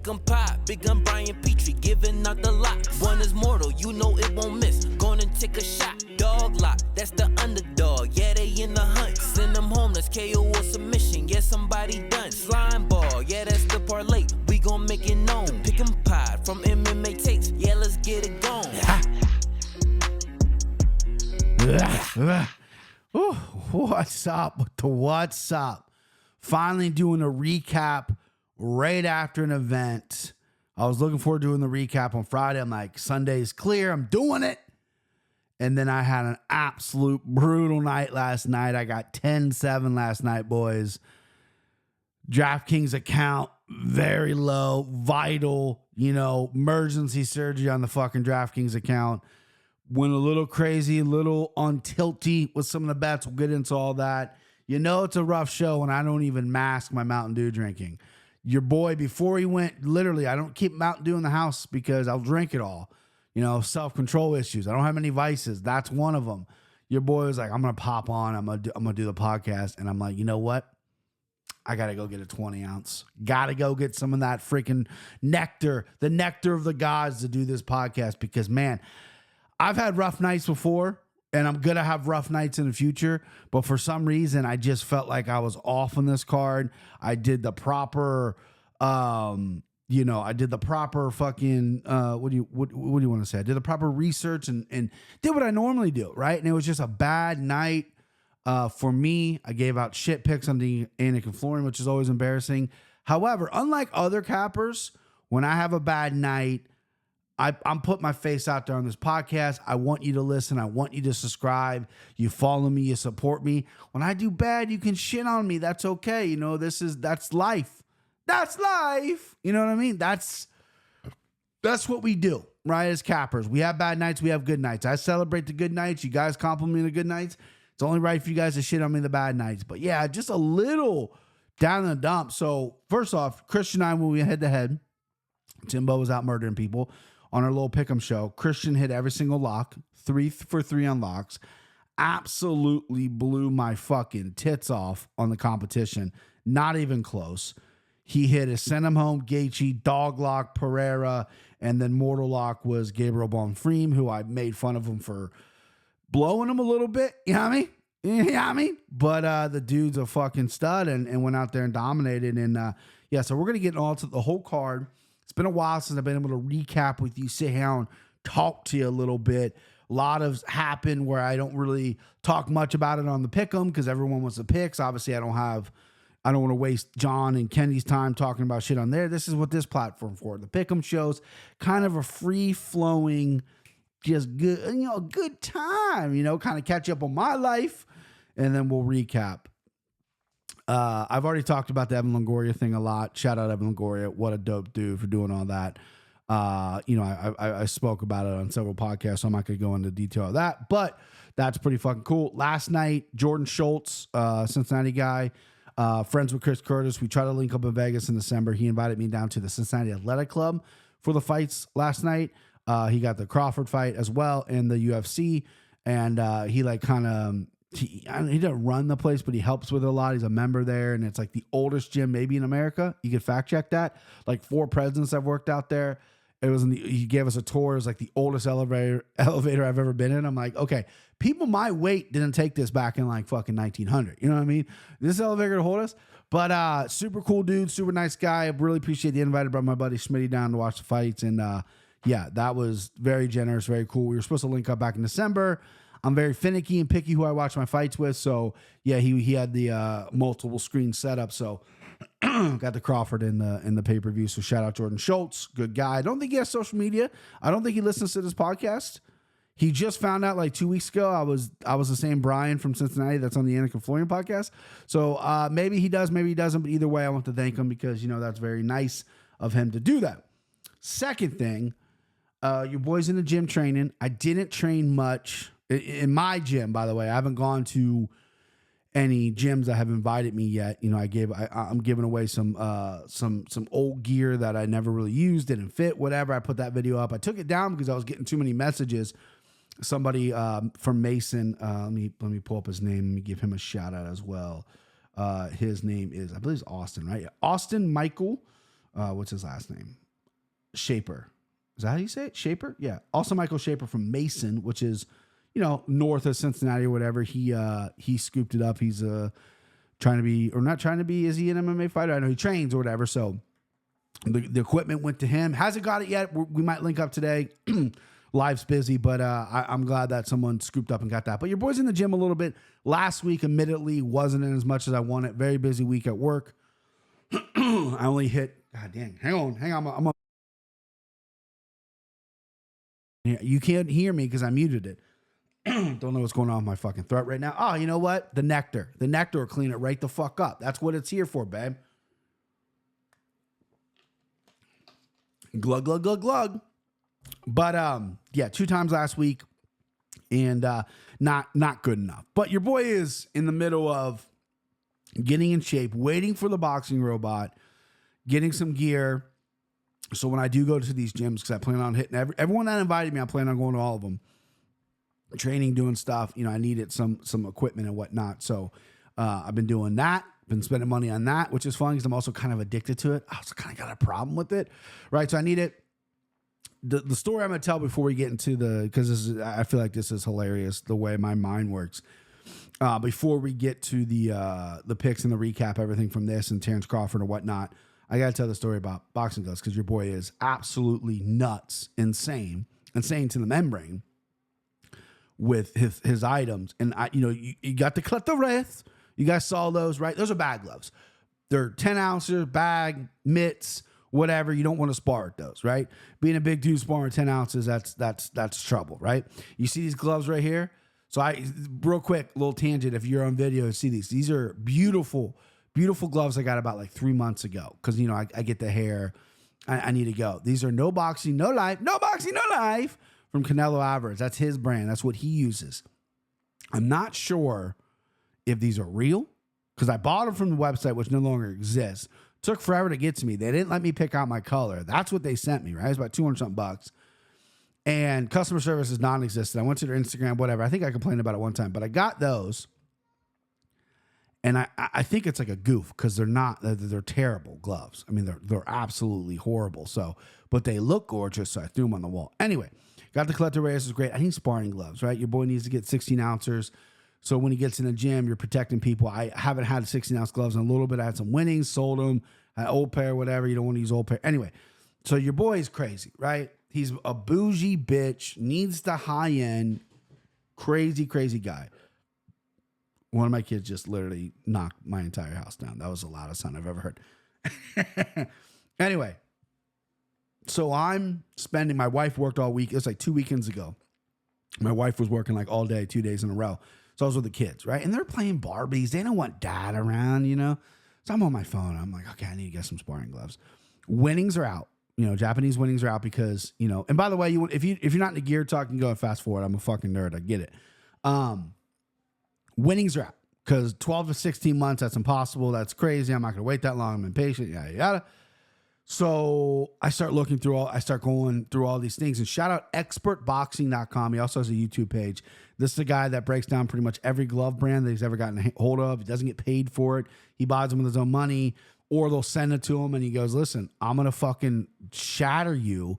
pick 'em pop, big gun Brian Petrie, giving out the lot. One is mortal, you know it won't miss. Gonna take a shot, dog lock, that's the underdog. Yeah, they in the hunt, send them home, that's KO or submission. Yeah, somebody done, slime ball, yeah, that's the parlay. We gon' make it known, pick 'em pod from MMA takes. Yeah, let's get it going. Ooh, what's up with the what's up? Finally doing a recap right after an event. I was looking forward to doing the recap on Friday. I'm like, Sunday's clear. I'm doing it. And then I had an absolute brutal night last night. I got 10-7 last night, boys. DraftKings account, very low, vital, emergency surgery on the fucking DraftKings account. Went a little crazy, a little on tilty with some of the bets. We'll get into all that. It's a rough show when I don't even mask my Mountain Dew drinking. Your boy, before he went, literally, I don't keep Mountain Dew in the house because I'll drink it all. Self-control issues. I don't have any vices. That's one of them. Your boy was like, I'm going to pop on. I'm gonna do the podcast. And I'm like, you know what? I got to go get a 20 ounce. Got to go get some of that freaking nectar, the nectar of the gods to do this podcast because, man, I've had rough nights before, and I'm going to have rough nights in the future. But for some reason, I just felt like I was off on this card. I did the proper, fucking, what do you want to say? I did the proper research and did what I normally do, right? And it was just a bad night for me. I gave out shit picks on the Anakin Flooring, which is always embarrassing. However, unlike other cappers, when I have a bad night, I'm putting my face out there on this podcast. I want you to listen. I want you to subscribe. You follow me. You support me. When I do bad, you can shit on me. That's okay. That's life. That's life. You know what I mean? That's what we do, right? As cappers, we have bad nights. We have good nights. I celebrate the good nights. You guys compliment me the good nights. It's only right for you guys to shit on me the bad nights. But yeah, just a little down in the dump. So first off, Christian and I, when we head to head, Timbo was out murdering people on our little pick'em show. Christian hit every single lock, 3 for 3 on locks. Absolutely blew my fucking tits off on the competition. Not even close. He hit a send him home, Gaethje, dog lock, Pereira, and then mortal lock was Gabriel Bonfim, who I made fun of him for blowing him a little bit. You know what I mean? You know what I mean? But the dude's a fucking stud and went out there and dominated. And so we're going to get all to the whole card. It's been a while since I've been able to recap with you, sit down, talk to you a little bit. A lot of happened where I don't really talk much about it on the pick'em because everyone wants the picks. Obviously, I don't want to waste John and Kenny's time talking about shit on there. This is what this platform for. The pick'em shows kind of a free-flowing, just good, good time, kind of catch up on my life, and then we'll recap. I've already talked about the Evan Longoria thing a lot. Shout out Evan Longoria. What a dope dude for doing all that. I spoke about it on several podcasts, so I'm not going to go into detail of that, but that's pretty fucking cool. Last night, Jordan Schultz, Cincinnati guy, friends with Chris Curtis. We tried to link up in Vegas in December. He invited me down to the Cincinnati Athletic Club for the fights last night. He got the Crawford fight as well in the UFC, and he he doesn't run the place, but he helps with it a lot. He's a member there, and it's like the oldest gym maybe in America. You could fact check that. Like 4 presidents I've worked out there. He gave us a tour. It was like the oldest elevator I've ever been in. I'm like, okay, people my weight didn't take this back in like fucking 1900. You know what I mean? This elevator to hold us. But super cool dude, super nice guy. I really appreciate the invite. I brought my buddy Smitty down to watch the fights, and that was very generous, very cool. We were supposed to link up back in December. I'm very finicky and picky who I watch my fights with. So, yeah, he had the multiple screen setup. So, got the Crawford in the pay-per-view. So, shout out Jordan Schultz. Good guy. I don't think he has social media. I don't think he listens to this podcast. He just found out like 2 weeks ago I was the same Brian from Cincinnati that's on the Anakin Flooring podcast. So, maybe he does, maybe he doesn't. But either way, I want to thank him because, that's very nice of him to do that. Second thing, your boy's in the gym training. I didn't train much in my gym, by the way. I haven't gone to any gyms that have invited me yet. I'm giving away some old gear that I never really used, didn't fit, whatever. I put that video up. I took it down because I was getting too many messages. Somebody from Mason, let me pull up his name. Let me give him a shout out as well. His name is, I believe it's Austin, right? Austin Michael what's his last name? Shaper. Is that how you say it? Shaper? Yeah. Also Michael Shaper from Mason, which is, north of Cincinnati or whatever. He scooped it up. He's trying to be, or not trying to be, is he an MMA fighter? I know he trains or whatever. So the equipment went to him. Hasn't got it yet. We might link up today. Life's busy, but I'm glad that someone scooped up and got that. But your boy's in the gym a little bit. Last week, admittedly, wasn't in as much as I wanted. Very busy week at work. I only hit, God dang, hang on. You can't hear me because I muted it. Don't know what's going on with my fucking throat right now. Oh, you know what? The nectar will clean it right the fuck up. That's what it's here for, babe. Glug, glug, glug, glug. But, yeah, 2 times last week and, not good enough. But your boy is in the middle of getting in shape, waiting for the boxing robot, getting some gear. So when I do go to these gyms, because I plan on hitting everyone that invited me, I plan on going to all of them. Training, doing stuff. I needed some equipment and whatnot. So I've been doing that. Been spending money on that, which is fun because I'm also kind of addicted to it. I also kind of got a problem with it, right? So I need it. The story I'm going to tell before we get into because I feel like this is hilarious the way my mind works. Before we get to the picks and the recap, everything from this and Terrence Crawford or whatnot, I got to tell the story about boxing gloves because your boy is absolutely nuts, insane to the membrane with his items. And you got the Clitoris. You guys saw those, right? Those are bag gloves. They're 10 ounces, bag, mitts, whatever. You don't want to spar with those, right? Being a big dude sparring 10 ounces, that's trouble, right? You see these gloves right here? So real quick, little tangent. If you're on video, see these. These are beautiful, beautiful gloves I got about like 3 months ago. Cause I get the hair. I need to go. These are no boxing, no life from Canelo Alvarez. That's his brand. That's what he uses. I'm not sure if these are real because I bought them from the website, which no longer exists. Took forever to get to me. They didn't let me pick out my color. That's what they sent me, right? It's about 200 something bucks. And customer service is non-existent. I went to their Instagram, whatever. I think I complained about it one time, but I got those. And I think it's like a goof because they're terrible gloves. I mean, they're absolutely horrible. So, but they look gorgeous. So I threw them on the wall. Anyway, got the Collector Reyes is great. I need sparring gloves, right? Your boy needs to get 16 ounces. So when he gets in the gym, you're protecting people. I haven't had 16 ounce gloves in a little bit. I had some winnings, sold them, had old pair, whatever. You don't want to use old pair. Anyway, so your boy is crazy, right? He's a bougie bitch, needs the high end, crazy, crazy guy. One of my kids just literally knocked my entire house down. That was the loudest sound I've ever heard. Anyway, so my wife worked all week. It was like 2 weekends ago. My wife was working like all day, 2 days in a row. So I was with the kids, right? And they're playing Barbies. They don't want dad around, So I'm on my phone. I'm like, okay, I need to get some sparring gloves. Winnings are out. Japanese winnings are out because, and by the way, if you're not in the gear talk, you can go and fast forward. I'm a fucking nerd. I get it. Winnings are out because 12 to 16 months, that's impossible. That's crazy. I'm not going to wait that long. I'm impatient. Yada, yada. So I start going through all these things and shout out expertboxing.com. He also has a YouTube page. This is a guy that breaks down pretty much every glove brand that he's ever gotten a hold of. He doesn't get paid for it. He buys them with his own money or they'll send it to him and he goes, listen, I'm going to fucking shatter you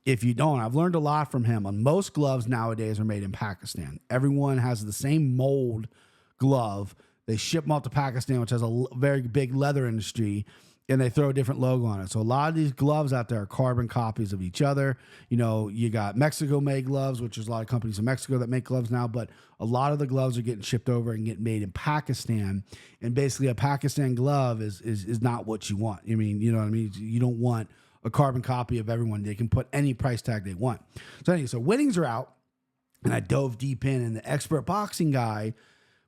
if you don't. I've learned a lot from him. On most gloves nowadays are made in Pakistan. Everyone has the same mold glove. They ship them off to Pakistan, which has a very big leather industry, and they throw a different logo on it. So a lot of these gloves out there are carbon copies of each other. You got Mexico-made gloves, which there's a lot of companies in Mexico that make gloves now, but a lot of the gloves are getting shipped over and getting made in Pakistan. And basically a Pakistan glove is not what you want. I mean, you know what I mean? You don't want a carbon copy of everyone. They can put any price tag they want. So anyway, so winnings are out, and I dove deep in, and the expert boxing guy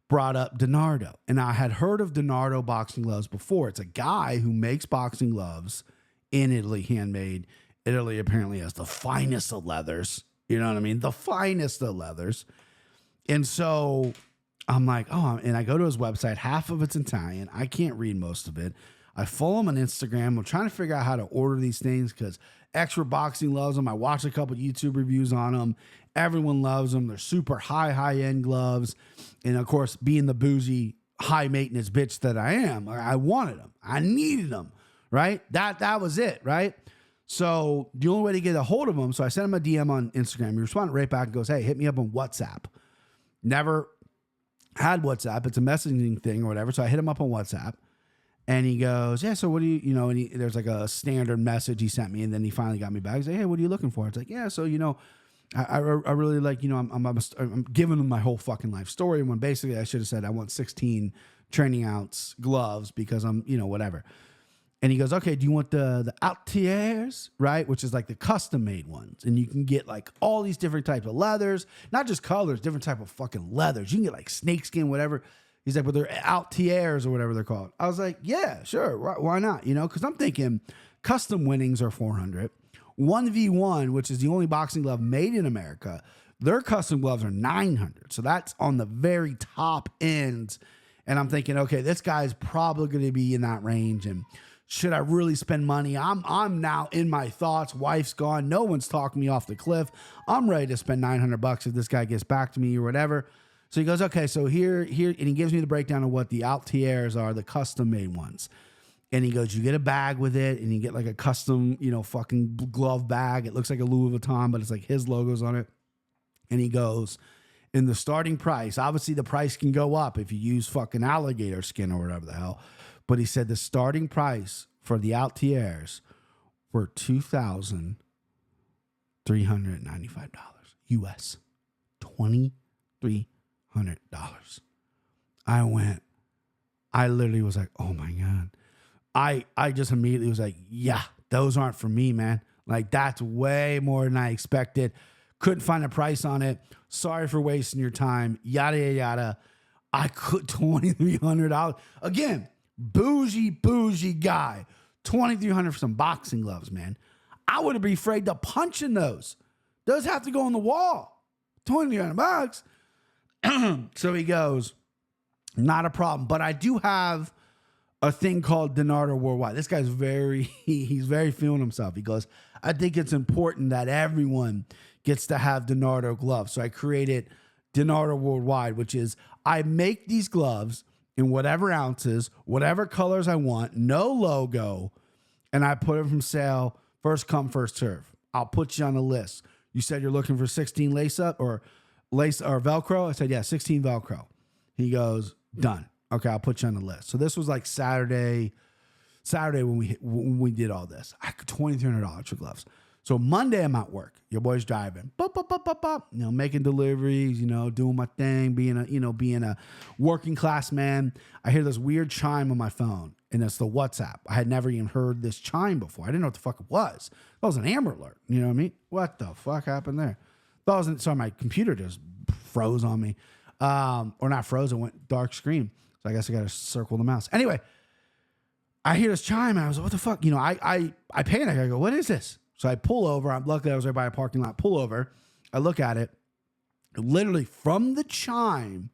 brought up Donardo. And I had heard of Donardo boxing gloves before. It's a guy who makes boxing gloves in Italy, handmade. Italy apparently has the finest of leathers. You know what I mean? The finest of leathers. And so I'm like, and I go to his website. Half of it's Italian. I can't read most of it. I follow him on Instagram. I'm trying to figure out how to order these things because Expert Boxing loves them. I watched a couple YouTube reviews on them. Everyone loves them. They're super high-end gloves. And, of course, being the bougie, high-maintenance bitch that I am, I wanted them. I needed them, right? That was it, right? So the only way to get a hold of him, so I sent him a DM on Instagram. He responded right back and goes, hey, hit me up on WhatsApp. Never had WhatsApp. It's a messaging thing or whatever. So I hit him up on WhatsApp. And he goes, yeah, so what do you know, and there's like a standard message he sent me, and then he finally got me back. He's like, hey, what are you looking for? It's like, yeah, so, I really like, I'm giving him my whole fucking life story. When basically I should have said I want 16 training ounce gloves because I'm, whatever. And he goes, okay, do you want the Altiers, right? Which is like the custom made ones. And you can get like all these different types of leathers, not just colors, different type of fucking leathers. You can get like snakeskin, whatever. He's like, but they're Altiers or whatever they're called. I was like, yeah, sure. Why not? Because I'm thinking custom winnings are $400. 1v1, which is the only boxing glove made in America, their custom gloves are $900. So that's on the very top end. And I'm thinking, okay, this guy's probably going to be in that range. And should I really spend money? I'm now in my thoughts. Wife's gone. No one's talking me off the cliff. I'm ready to spend $900 if this guy gets back to me or whatever. So he goes, okay, so here, and he gives me the breakdown of what the Altiers are, the custom made ones. And he goes, you get a bag with it, and you get like a custom, fucking glove bag. It looks like a Louis Vuitton, but it's like his logos on it. And he goes, in the starting price, obviously the price can go up if you use fucking alligator skin or whatever the hell. But he said the starting price for the Altiers were $2,395 US. $2,300. I literally was like, oh my God. I just immediately was like, yeah, those aren't for me, man. Like, that's way more than I expected. Couldn't find a price on it. Sorry for wasting your time. Yada, yada, yada. I could $2,300. Again, bougie guy. $2,300 for some boxing gloves, man. I wouldn't be afraid to punch in those. Those have to go on the wall. $2,300. So he goes, not a problem. But I do have a thing called Donardo Worldwide. This guy's he's very feeling himself. He goes, I think it's important that everyone gets to have Donardo gloves. So I created Donardo Worldwide, which is I make these gloves in whatever ounces, whatever colors I want, no logo, and I put them from sale, first come, first serve. I'll put you on the list. You said you're looking for 16 lace up or Velcro? I said, yeah, 16 Velcro. He goes, done. Okay, I'll put you on the list. So this was like Saturday when we did all this. I could $2,300 for gloves. So Monday I'm at work. Your boy's driving, making deliveries, doing my thing, being a working class man. I hear this weird chime on my phone, and it's the WhatsApp. I had never even heard this chime before. I didn't know what the fuck it was. That was an Amber Alert. You know what I mean? What the fuck happened there? So my computer just froze on me, or not froze. It went dark screen. So I guess I got to circle the mouse. Anyway, I hear this chime, and I was like, what the fuck? I panic. I go, what is this? So I pull over. I'm lucky I was right by a parking lot. Pull over. I look at it. Literally from the chime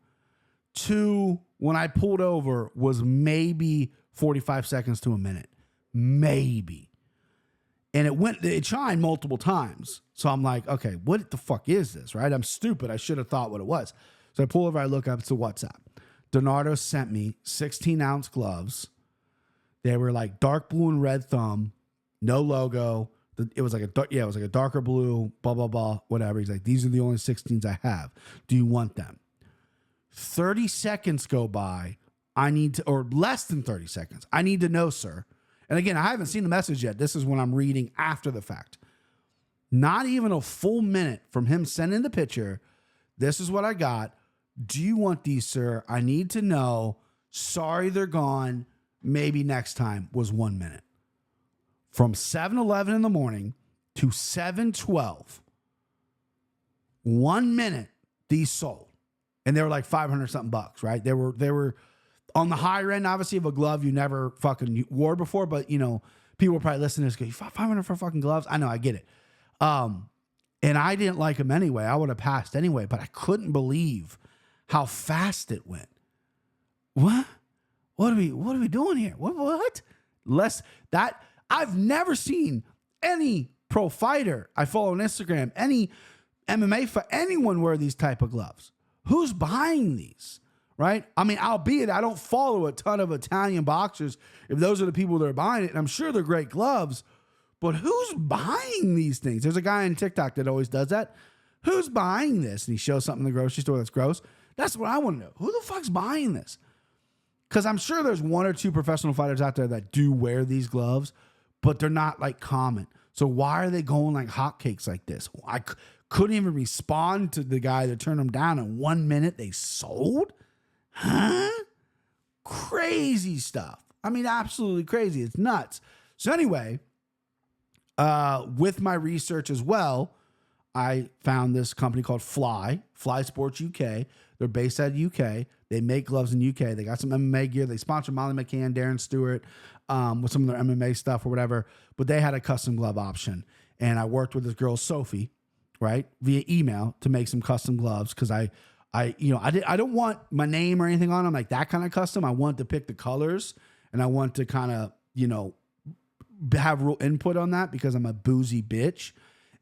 to when I pulled over was maybe 45 seconds to a minute. Maybe. And it chimed multiple times. So I'm like, okay, what the fuck is this, right? I'm stupid. I should have thought what it was. So I pull over. I look up. It's a WhatsApp. Donardo sent me 16-ounce gloves. They were like dark blue and red thumb, no logo. It was like a darker blue, blah, blah, blah, whatever. He's like, these are the only 16s I have. Do you want them? 30 seconds go by. Or less than 30 seconds. I need to know, sir. And again, I haven't seen the message yet. This is when I'm reading after the fact. Not even a full minute from him sending the picture. This is what I got. Do you want these, sir? I need to know. Sorry, they're gone. Maybe next time. Was 1 minute. From 7:11 in the morning to 7:12. 1 minute, these sold. And they were like 500 something bucks, right? They were on the higher end, obviously, of a glove you never fucking wore before, but people were probably listening to this go, 500 for fucking gloves? I know, I get it. And I didn't like them anyway. I would have passed anyway, but I couldn't believe how fast it went. What are we doing here? What? I've never seen any pro fighter I follow on Instagram, any MMA for anyone wear these type of gloves. Who's buying these? right? I mean, albeit I don't follow a ton of Italian boxers if those are the people that are buying it, and I'm sure they're great gloves, but who's buying these things? There's a guy on TikTok that always does that. Who's buying this? And he shows something in the grocery store that's gross. That's what I want to know. Who the fuck's buying this? Because I'm sure there's one or two professional fighters out there that do wear these gloves, but they're not like common. So why are they going like hotcakes like this? I couldn't even respond to the guy that turned them down. In 1 minute, they sold? Huh? Crazy stuff. I mean, absolutely crazy. It's nuts. So anyway, with my research as well, I found this company called Fly Sports UK. They're based out of UK. They make gloves in UK. They got some MMA gear. They sponsor Molly McCann, Darren Stewart, with some of their MMA stuff or whatever. But they had a custom glove option. And I worked with this girl, Sophie, right, via email to make some custom gloves because I don't want my name or anything on them like that kind of custom. I want to pick the colors and I want to kind of, have real input on that because I'm a boozy bitch.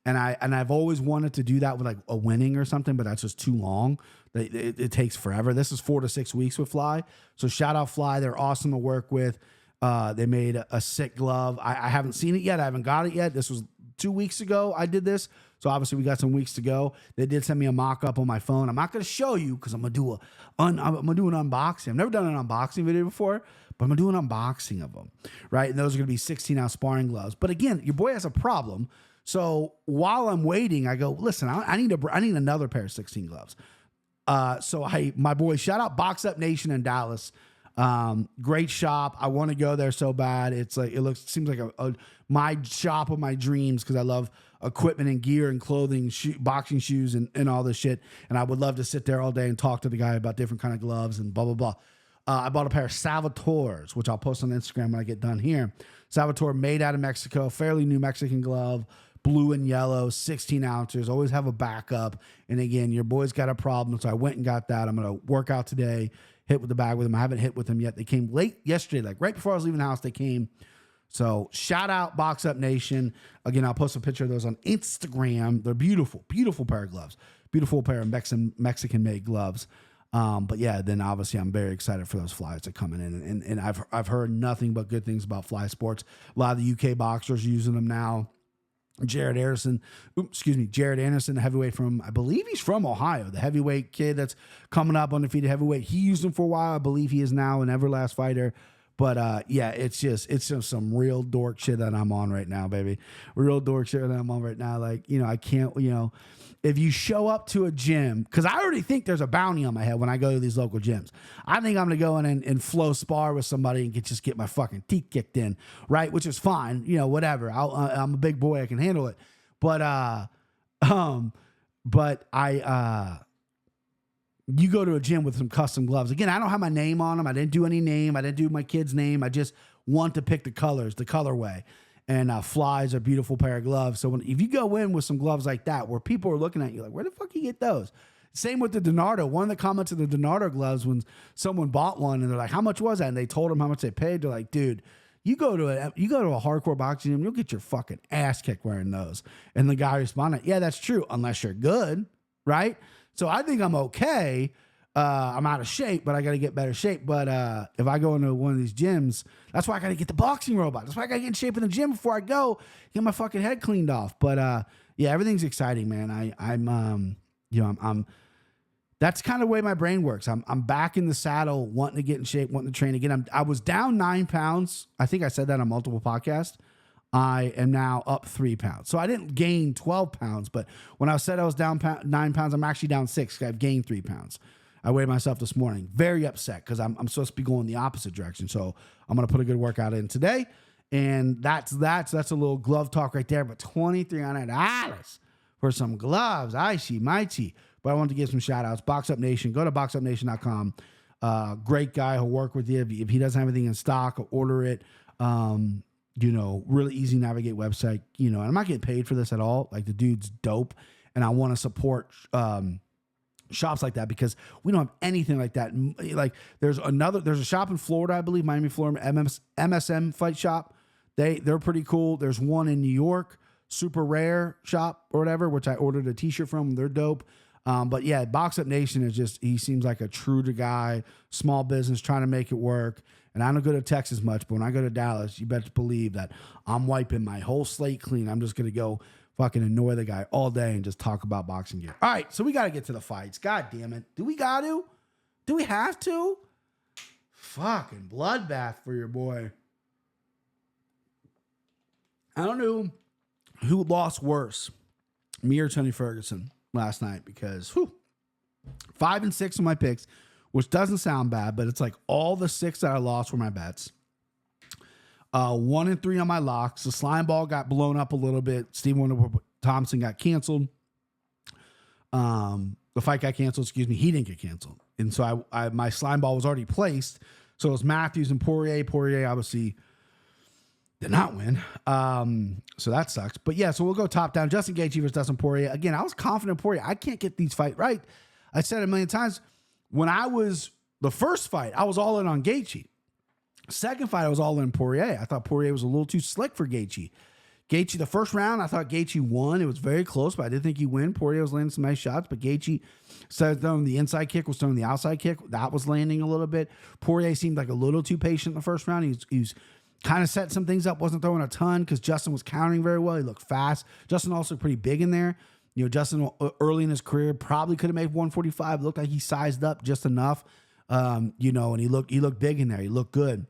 And I've always wanted to do that with like a winning or something, but that's just too long. It takes forever. This is 4 to 6 weeks with Fly. So shout out Fly. They're awesome to work with. They made a sick glove. I haven't seen it yet. I haven't got it yet. This was 2 weeks ago I did this. So obviously we got some weeks to go. They did send me a mock-up on my phone. I'm not going to show you because I'm going to do an unboxing. I've never done an unboxing video before, but I'm going to do an unboxing of them, right? And those are going to be 16-ounce sparring gloves. But again, your boy has a problem. So while I'm waiting, I go, listen, I need another pair of 16 gloves. So my boy, shout out Box Up Nation in Dallas. Great shop. I want to go there so bad. It's like, seems like my shop of my dreams because I love equipment and gear and clothing, boxing shoes and all this shit. And I would love to sit there all day and talk to the guy about different kind of gloves and blah, blah, blah. I bought a pair of Salvatores, which I'll post on Instagram when I get done here. Salvatore made out of Mexico, fairly new Mexican glove, blue and yellow, 16 ounces, always have a backup. And again, your boy's got a problem. So I went and got that. I'm going to work out today, hit with the bag with them. I haven't hit with them yet. They came late yesterday, like right before I was leaving the house, they came. So shout out Box Up Nation. Again, I'll post a picture of those on Instagram. They're beautiful, beautiful pair of gloves, beautiful pair of Mexican made gloves. But yeah, then obviously I'm very excited for those Flies that coming in. And I've heard nothing but good things about Fly Sports. A lot of the UK boxers are using them now. Jared Anderson, the heavyweight from, I believe he's from Ohio, the heavyweight kid that's coming up undefeated heavyweight. He used them for a while. I believe he is now an Everlast fighter. But yeah, it's just some real dork shit that I'm on right now, baby. Real dork shit that I'm on right now. Like, I can't, if you show up to a gym, because I already think there's a bounty on my head when I go to these local gyms. I think I'm going to go in and flow spar with somebody and just get my fucking teeth kicked in, right? Which is fine, whatever. I'm a big boy. I can handle it. But you go to a gym with some custom gloves. Again, I don't have my name on them. I didn't do any name. I didn't do my kid's name. I just want to pick the colors, the colorway. And Flies are a beautiful pair of gloves. So if you go in with some gloves like that, where people are looking at you like, where the fuck you get those? Same with the Donardo. One of the comments of the Donardo gloves when someone bought one and they're like, how much was that? And they told them how much they paid. They're like, dude, you go to a hardcore boxing gym, you'll get your fucking ass kicked wearing those. And the guy responded, yeah, that's true, unless you're good, right? So I think I'm okay. I'm out of shape, but I got to get better shape. But if I go into one of these gyms, that's why I got to get the boxing robot. That's why I got to get in shape in the gym before I go get my fucking head cleaned off. But yeah, everything's exciting, man. I'm that's kind of the way my brain works. I'm back in the saddle, wanting to get in shape, wanting to train again. I was down 9 pounds. I think I said that on multiple podcasts. I am now up 3 pounds. So I didn't gain 12 pounds, but when I said I was down 9 pounds, I'm actually down 6. I've gained 3 pounds. I weighed myself this morning. Very upset because I'm supposed to be going the opposite direction. So I'm going to put a good workout in today. And that's a little glove talk right there. But $2,300 for some gloves. I see, mighty. But I wanted to give some shout outs. Box Up Nation. Go to boxupnation.com. Great guy. He'll work with you. If he doesn't have anything in stock, order it. Really easy to navigate website, and I'm not getting paid for this at all. Like the dude's dope. And I want to support, shops like that because we don't have anything like that. Like there's a shop in Florida, I believe, Miami, Florida, MSM Fight Shop. They're pretty cool. There's one in New York, Super Rare Shop or whatever, which I ordered a t-shirt from. They're dope. But yeah, Box Up Nation is just, he seems like a true to guy, small business, trying to make it work. And I don't go to Texas much, but when I go to Dallas, you better believe that I'm wiping my whole slate clean. I'm just going to go fucking annoy the guy all day and just talk about boxing gear. All right, so we got to get to the fights. God damn it. Do we got to? Do we have to? Fucking bloodbath for your boy. I don't know who lost worse, me or Tony Ferguson last night, because 5 and 6 of my picks, which doesn't sound bad, but it's like all the 6 that I lost were my bets. 1 and 3 on my locks. The slime ball got blown up a little bit. Stephen Wonder Thompson got canceled. The fight got canceled. Excuse me. He didn't get canceled. And so my slime ball was already placed. So it was Matthews and Poirier. Poirier obviously did not win. So that sucks. But yeah, so we'll go top down. Justin Gaethje versus Dustin Poirier. Again, I was confident in Poirier. I can't get these fights right. I said it a million times. When I was the first fight, I was all in on Gaethje. Second fight, I was all in Poirier. I thought Poirier was a little too slick for Gaethje. Gaethje, the first round, I thought Gaethje won. It was very close, but I didn't think he'd win. Poirier was landing some nice shots, but Gaethje started throwing the inside kick, was throwing the outside kick. That was landing a little bit. Poirier seemed like a little too patient in the first round. He was kind of setting some things up, wasn't throwing a ton because Justin was countering very well. He looked fast. Justin also pretty big in there. You know, Justin early in his career probably could have made 145. Looked like he sized up just enough, and he looked big in there. He looked good.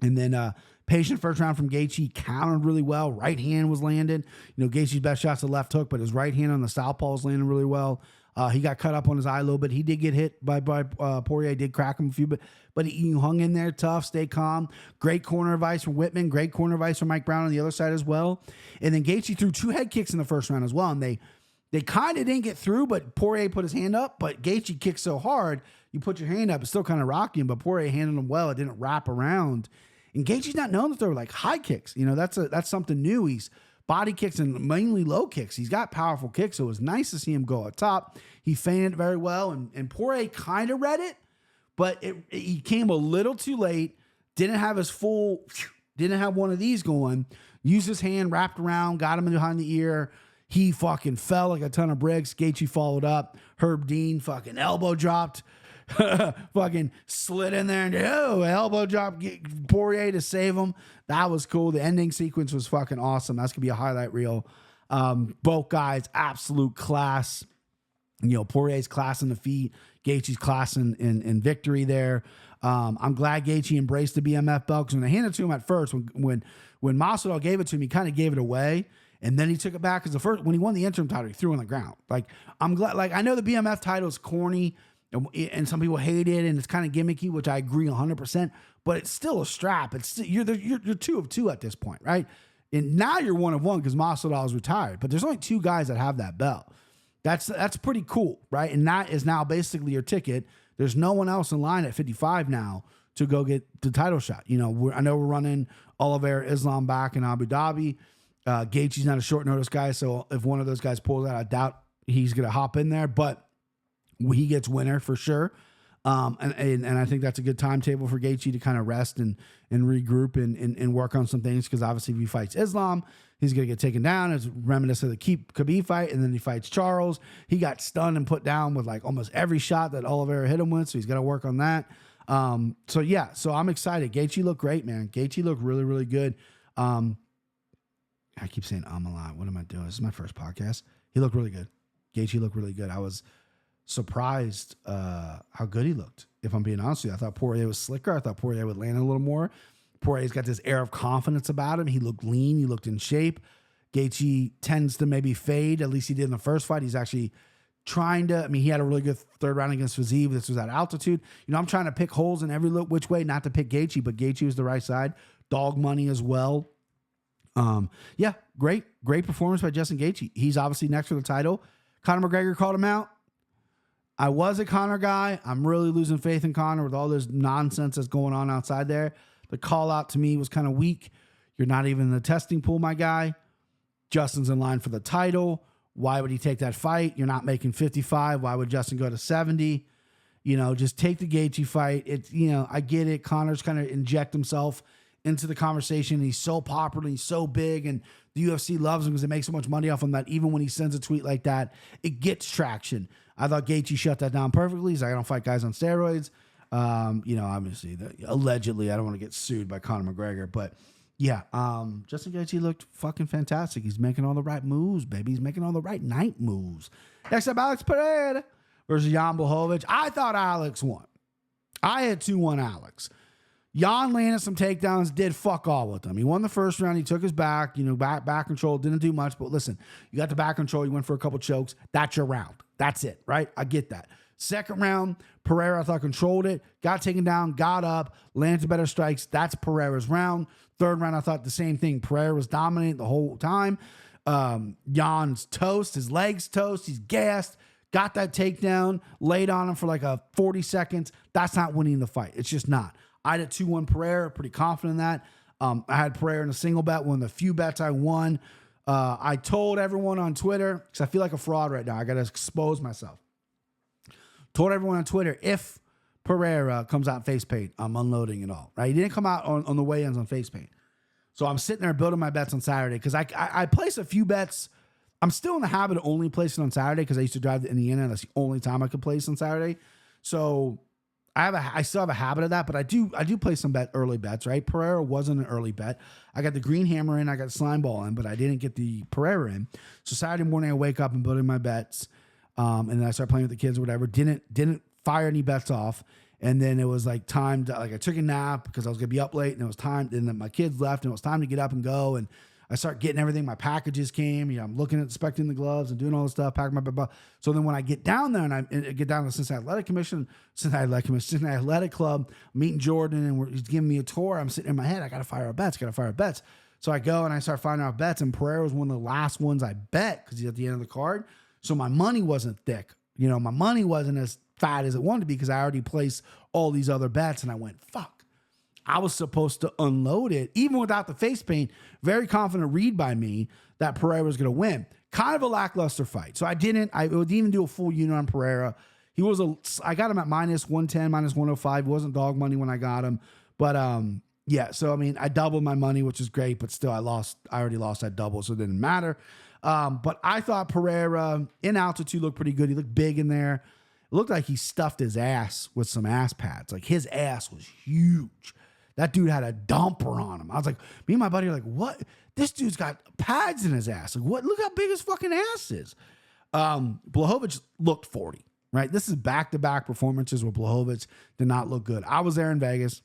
And then patient first round from Gaethje, countered really well. Right hand was landed. You know, Gaethje's best shot's the left hook, but his right hand on the southpaw was landing really well. He got cut up on his eye a little bit. He did get hit by Poirier. Did crack him a few, but he hung in there tough, stay calm. Great corner advice from Whitman. Great corner advice from Mike Brown on the other side as well. And then Gaethje threw 2 head kicks in the first round as well, and they kind of didn't get through, but Poirier put his hand up. But Gaethje kicked so hard, you put your hand up, it's still kind of rocking, but Poirier handled him well. It didn't wrap around. And Gaethje's not known to throw like high kicks. You know, that's something new. He's body kicks and mainly low kicks. He's got powerful kicks, so it was nice to see him go up top. He feinted very well, and Poirier kind of read it, but he came a little too late. Didn't have one of these going. Used his hand, wrapped around, got him behind the ear. He fucking fell like a ton of bricks. Gaethje followed up. Herb Dean fucking elbow dropped. Fucking slid in there and elbow drop Poirier to save him. That was cool. The ending sequence was fucking awesome. That's gonna be a highlight reel. Both guys, absolute class. You know, Poirier's class in the feet, Gaethje's class in victory there. I'm glad Gaethje embraced the BMF belt, because when they handed it to him at first, when Masvidal gave it to him, he kind of gave it away. And then he took it back, because when he won the interim title, he threw it on the ground. Like, I'm glad. Like, I know the BMF title is corny, and some people hate it, and it's kind of gimmicky, which I agree 100%. But it's still a strap. It's still, you're 2 of 2 at this point, right? And now you're 1 of 1 because Masvidal is retired. But there's only 2 guys that have that belt. That's pretty cool, right? And that is now basically your ticket. There's no one else in line at 55 now to go get the title shot. You know, I know we're running Oliveira Islam back in Abu Dhabi. Gaethje's not a short notice guy, so if one of those guys pulls out, I doubt he's going to hop in there. But he gets winner for sure. And I think that's a good timetable for Gaethje to kind of rest and regroup and work on some things, because obviously if he fights Islam, he's going to get taken down. It's reminiscent of the Khabib fight, and then he fights Charles. He got stunned and put down with like almost every shot that Oliveira hit him with, so he's got to work on that. So I'm excited. Gaethje looked great, man. Gaethje looked really, really good. I keep saying I'm a lot. What am I doing? This is my first podcast. He looked really good. Gaethje looked really good. I was surprised how good he looked, if I'm being honest with you. I thought Poirier was slicker. I thought Poirier would land a little more. Poirier's got this air of confidence about him. He looked lean. He looked in shape. Gaethje tends to maybe fade. At least he did in the first fight. He's actually trying to, he had a really good third round against Fiziev. This was at altitude. You know, I'm trying to pick holes in every which way, not to pick Gaethje, but Gaethje was the right side. Dog money as well. Great performance by Justin Gaethje. He's obviously next for the title. Conor McGregor called him out. I was a Conor guy. I'm really losing faith in Conor with all this nonsense that's going on outside there. The call out to me was kind of weak. You're not even in the testing pool, my guy. Justin's in line for the title. Why would he take that fight? You're not making 55. Why would Justin go to 70? You know, just take the Gaethje fight. It's, you know, I get it. Conor's kind of inject himself into the conversation. He's so popular, he's so big, and the UFC loves him because they make so much money off him that even when he sends a tweet like that, it gets traction. I thought Gaethje shut that down perfectly. He's like, I don't fight guys on steroids. Obviously, allegedly, I don't want to get sued by Conor McGregor, but yeah, Justin Gaethje looked fucking fantastic. He's making all the right moves, baby. He's making all the right night moves. Next up, Alex Pereira versus Jan Blachowicz. I thought Alex won. I had 2-1 Alex. Jan landed some takedowns, did fuck all with them. He won the first round. He took his back, back control, didn't do much. But listen, you got the back control. You went for a couple chokes. That's your round. That's it, right? I get that. Second round, Pereira, I thought, controlled it, got taken down, got up, landed better strikes. That's Pereira's round. Third round, I thought the same thing. Pereira was dominant the whole time. Jan's toast, his legs toast. He's gassed, got that takedown, laid on him for like a 40 seconds. That's not winning the fight. It's just not. I had 2-1 Pereira, pretty confident in that. I had Pereira in a single bet, one of the few bets I won. I told everyone on Twitter, because I feel like a fraud right now. I got to expose myself. Told everyone on Twitter, if Pereira comes out face paint, I'm unloading it all, right? He didn't come out on the weigh-ins on face paint. So I'm sitting there building my bets on Saturday because I place a few bets. I'm still in the habit of only placing on Saturday because I used to drive to Indiana. That's the only time I could place on Saturday. So I still have a habit of that, but I do play some early bets, right? Pereira wasn't an early bet. I got the green hammer in, I got the slime ball in, but I didn't get the Pereira in. So Saturday morning I wake up and building my bets. And then I start playing with the kids or whatever. Didn't fire any bets off. And then it was like time to, I took a nap because I was gonna be up late and it was time. And then my kids left and it was time to get up and go. And I start getting everything. My packages came. I'm looking at inspecting the gloves and doing all this stuff. Packing my blah. So then when I get down there and I get down to the Cincinnati Athletic Club, meeting Jordan and he's giving me a tour. I'm sitting in my head. I gotta fire our bets. So I go and I start firing out bets. And Pereira was one of the last ones I bet because he's at the end of the card. So my money wasn't thick. My money wasn't as fat as it wanted to be because I already placed all these other bets. And I went, fuck. I was supposed to unload it, even without the face paint. Very confident read by me that Pereira was going to win. Kind of a lackluster fight. So I didn't even do a full unit on Pereira. I got him at minus 110, minus 105. It wasn't dog money when I got him. But yeah, so I doubled my money, which is great, but still I already lost that double, so it didn't matter. But I thought Pereira in altitude looked pretty good. He looked big in there. It looked like he stuffed his ass with some ass pads. Like his ass was huge. That dude had a dumper on him. I was like, me and my buddy are like, what? This dude's got pads in his ass. Like, what? Look how big his fucking ass is. Blachowicz looked 40, right? This is back-to-back performances where Blachowicz did not look good. I was there in Vegas.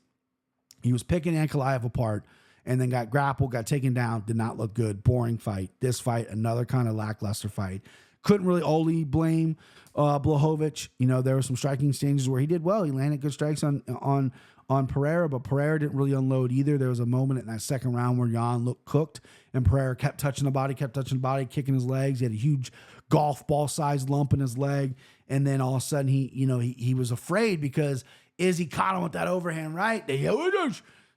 He was picking Ankalaev apart and then got grappled, got taken down, did not look good. Boring fight. This fight, another kind of lackluster fight. Couldn't really only blame Blachowicz. There were some striking exchanges where he did well. He landed good strikes on Pereira, but Pereira didn't really unload either. There was a moment in that second round where Jan looked cooked and Pereira kept touching the body, kicking his legs. He had a huge golf ball sized lump in his leg. And then all of a sudden he was afraid because Izzy caught him with that overhand right.